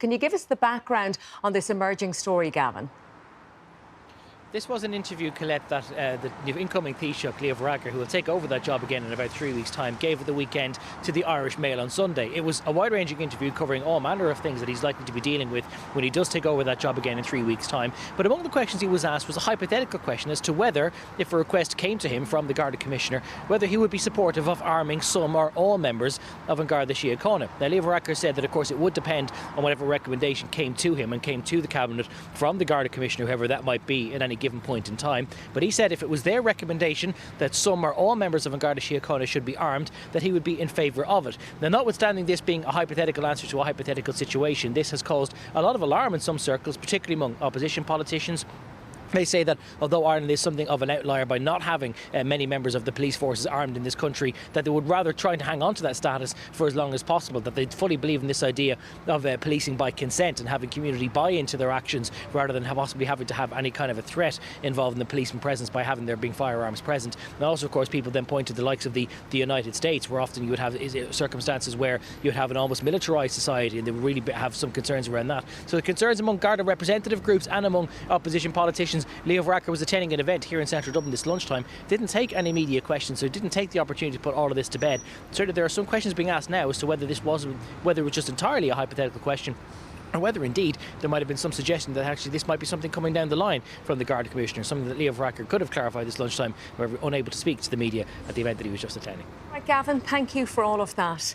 Can you give us the background on this emerging story, Gavan? This was an interview, Colette, that the incoming Taoiseach, Leo Varadkar, who will take over that job again in about 3 weeks' time, gave at the weekend to the Irish Mail on Sunday. It was a wide-ranging interview covering all manner of things that he's likely to be dealing with when he does take over that job again in 3 weeks' time. But among the questions he was asked was a hypothetical question as to whether, if a request came to him from the Garda Commissioner, whether he would be supportive of arming some or all members of An Garda Síochána. Now, Leo Varadkar said that, of course, it would depend on whatever recommendation came to him and came to the Cabinet from the Garda Commissioner, whoever that might be at any given point in time. But he said if it was their recommendation that some or all members of An Garda Síochána should be armed, that he would be in favour of it. Now, notwithstanding this being a hypothetical answer to a hypothetical situation, this has caused a lot of alarm in some circles, particularly among opposition politicians. They say that although Ireland is something of an outlier by not having many members of the police forces armed in this country, that they would rather try to hang on to that status for as long as possible, that they fully believe in this idea of policing by consent and having community buy into their actions rather than possibly having to have any kind of a threat involved in the policeman presence by having there being firearms present. And also, of course, people then point to the likes of the United States, where often you would have circumstances where you'd have an almost militarised society, and they would really have some concerns around that. So the concerns among Garda representative groups and among opposition politicians. Leo Varadkar was attending an event here in central Dublin this lunchtime, didn't take any media questions, so didn't take the opportunity to put all of this to bed. Certainly there are some questions being asked now as to whether it was just entirely a hypothetical question, or whether indeed there might have been some suggestion that actually this might be something coming down the line from the Garda Commissioner, something that Leo Varadkar could have clarified this lunchtime, but unable to speak to the media at the event that he was just attending. Right, Gavan, thank you for all of that.